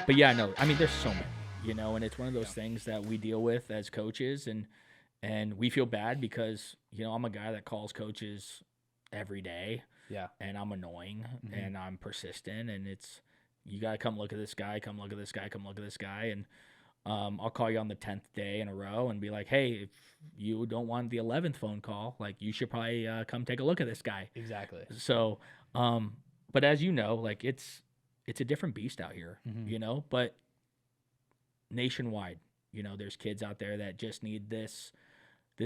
But yeah, no, I mean, there's so many, and it's one of those things that we deal with as coaches, and we feel bad because, I'm a guy that calls coaches every day, Yeah. and I'm annoying and I'm persistent, and you got to come look at this guy, come look at this guy, come look at this guy. And I'll call you on the 10th day in a row and be like, hey, if you don't want the 11th phone call, like, you should probably come take a look at this guy. Exactly. So, but as you know, like, it's a different beast out here, but nationwide, there's kids out there that just need this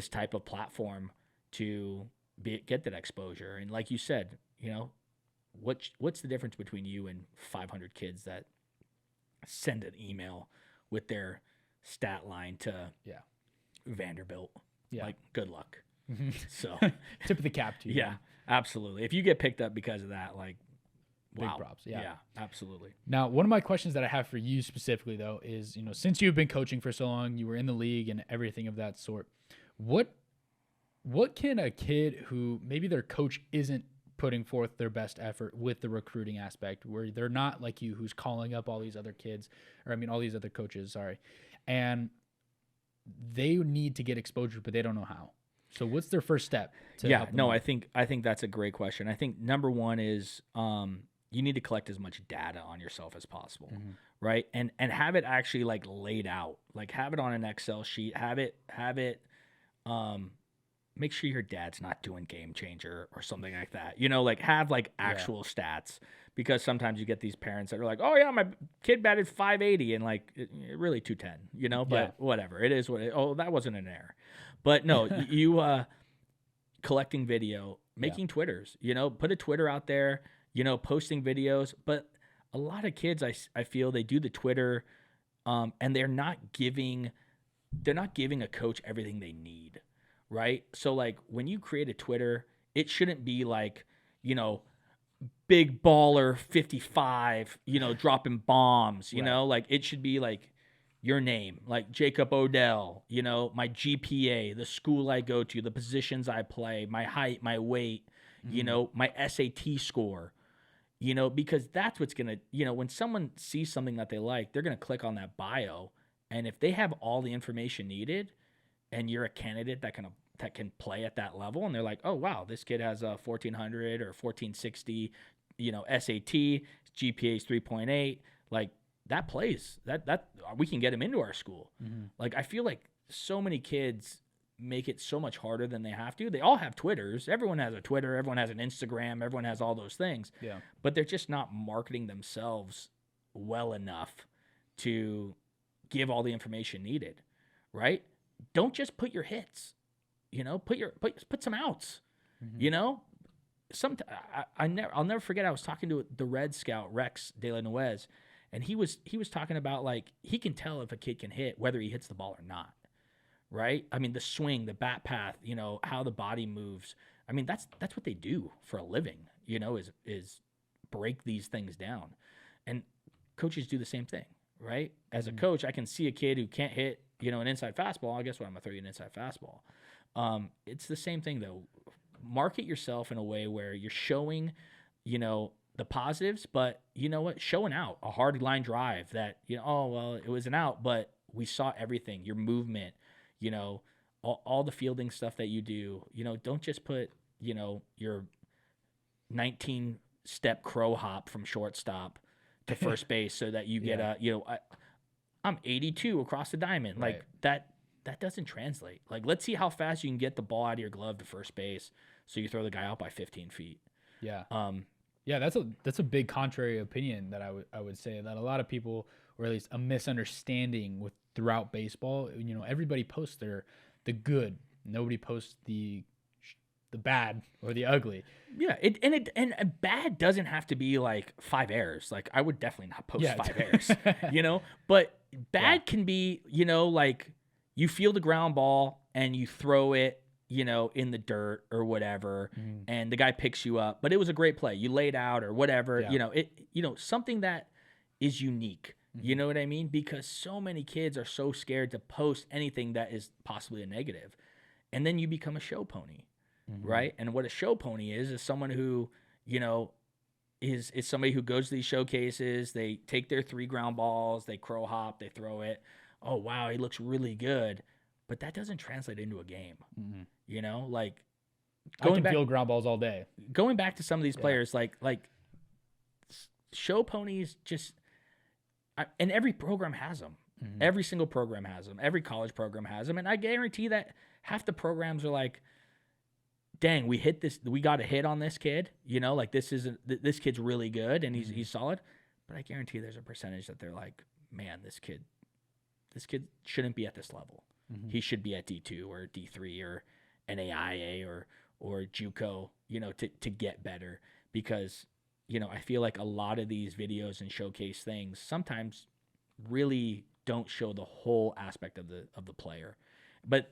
type of platform to get that exposure. And like you said, what's the difference between you and 500 kids that send an email with their stat line to Vanderbilt? Yeah. Like, good luck. So tip of the cap to you. Yeah, absolutely. If you get picked up because of that, like, Big wow. props. Yeah, absolutely. Now, one of my questions that I have for you specifically, though, is, since you've been coaching for so long, you were in the league and everything of that sort, what can a kid who maybe their coach isn't putting forth their best effort with the recruiting aspect, where they're not like you, who's calling up all these other kids, all these other coaches, and they need to get exposure, but they don't know how. So what's their first step to help them out? I think that's a great question. I think number one is you need to collect as much data on yourself as possible, right? And have it actually, like, laid out. Like, have it on an Excel sheet. Have it make sure your dad's not doing Game Changer or something like that. Like, have, like, actual stats, because sometimes you get these parents that are like, oh yeah, my kid batted 580 and, like, really 210, but whatever. It is what that wasn't an error. But no, you collecting video, making Twitters, put a Twitter out there, posting videos. But a lot of kids, I feel, they do the Twitter, and they're not giving a coach everything they need, right? So, like, when you create a Twitter, it shouldn't be like, big baller 55, dropping bombs, like, it should be like your name, like Jacob Odell, my GPA, the school I go to, the positions I play, my height, my weight, my SAT score, because that's what's going to, when someone sees something that they like, they're going to click on that bio. And if they have all the information needed and you're a candidate that can play at that level, and they're like, oh, wow, this kid has a 1400 or 1460, SAT, GPA is 3.8, like, that plays, that we can get him into our school. Like, I feel like so many kids make it so much harder than they have to. They all have Twitters. Everyone has a Twitter. Everyone has an Instagram. Everyone has all those things. Yeah. But they're just not marketing themselves well enough to give all the information needed, right? Don't just put your hits, put some outs, I'll never forget, I was talking to the Red Scout, Rex De La Nuez, and he was talking about, like, he can tell if a kid can hit, whether he hits the ball or not, right? I mean, the swing, the bat path, how the body moves. I mean, that's what they do for a living, is break these things down. And coaches do the same thing, right? As a coach, I can see a kid who can't hit, an inside fastball. I guess what, I'm going to throw you an inside fastball. It's the same thing, though. Market yourself in a way where you're showing, the positives, but showing out a hard line drive that, oh, well, it was an out, but we saw everything, your movement, all the fielding stuff that you do. Don't just put, your 19-step crow hop from shortstop to first base so that you get I'm 82 across the diamond. Right. Like, that doesn't translate. Like, let's see how fast you can get the ball out of your glove to first base so you throw the guy out by 15 feet. Yeah. Yeah, that's a big contrary opinion that I would say, that a lot of people, or at least a misunderstanding with throughout baseball. Everybody posts the good. Nobody posts the bad or the ugly. Yeah, and bad doesn't have to be like 5 errors. Like, I would definitely not post 5 errors. But bad can be, like, you field a ground ball and you throw it, in the dirt or whatever, and the guy picks you up, but it was a great play. You laid out or whatever, something that is unique. You know what I mean? Because so many kids are so scared to post anything that is possibly a negative. And then you become a show pony, right? And what a show pony is someone who, is somebody who goes to these showcases. They take their 3 ground balls, they crow hop, they throw it. Oh wow, he looks really good, but that doesn't translate into a game. Mm-hmm. You know, like I can field ground balls all day. Going back to some of these players, like show ponies, just and every program has them. Mm-hmm. Every single program has them. Every college program has them, and I guarantee that half the programs are like, dang, we hit this. We got a hit on this kid. You know, like this kid's really good and he's solid. But I guarantee there's a percentage that they're like, man, this kid shouldn't be at this level. Mm-hmm. He should be at D2 or D3 or NAIA or JUCO. You know, to get better, because you know I feel like a lot of these videos and showcase things sometimes really don't show the whole aspect of the player.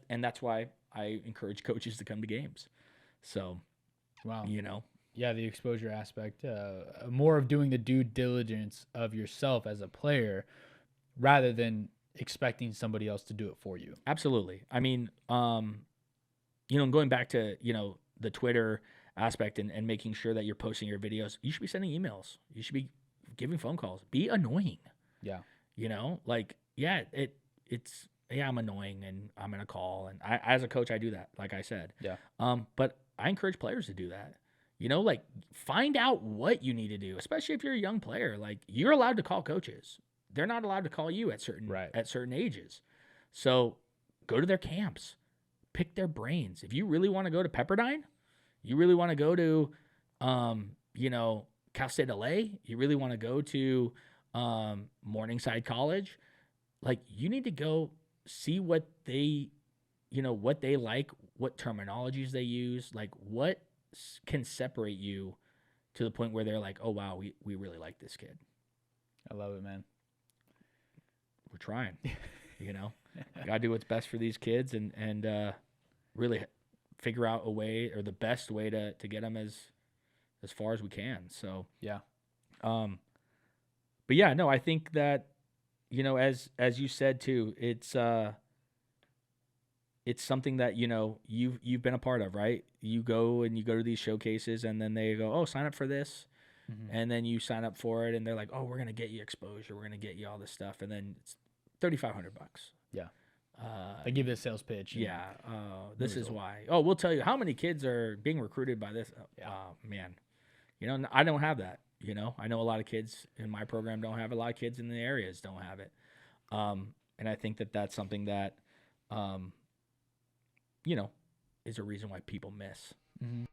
And that's why I encourage coaches to come to games. So, wow, you know, yeah, the exposure aspect, more of doing the due diligence of yourself as a player rather than expecting somebody else to do it for you. Absolutely. I mean, you know, going back to, you know, the Twitter aspect and making sure that you're posting your videos, you should be sending emails. You should be giving phone calls. Be annoying. Yeah. You know, like, yeah, I'm annoying and I'm going to call. And as a coach, I do that, like I said. Yeah. But I encourage players to do that. You know, like find out what you need to do, especially if you're a young player. Like you're allowed to call coaches. They're not allowed to call you at certain ages. So go to their camps, pick their brains. If you really want to go to Pepperdine, you really want to go to, you know, Cal State LA, you really want to go to Morningside College, like you need to go see what they, you know, what they like, what terminologies they use, like what can separate you to the point where they're like, oh wow, we really like this kid. I love it, man. We're trying, you know, gotta do what's best for these kids and really figure out a way or the best way to get them as far as we can. So yeah. But yeah, no, I think that, you know, as you said too, it's something that, you know, you've been a part of, right? You go to these showcases and then they go, oh, sign up for this. Mm-hmm. And then you sign up for it and they're like, oh, we're going to get you exposure. We're going to get you all this stuff. And then it's $3,500. Yeah. They give you a sales pitch. Yeah. This is why. Oh, we'll tell you how many kids are being recruited by this. Oh, man. You know, I don't have that. You know, I know a lot of kids in my program don't have it. A lot of kids in the areas don't have it. And I think that that's something that, you know, is a reason why people miss. Mm-hmm.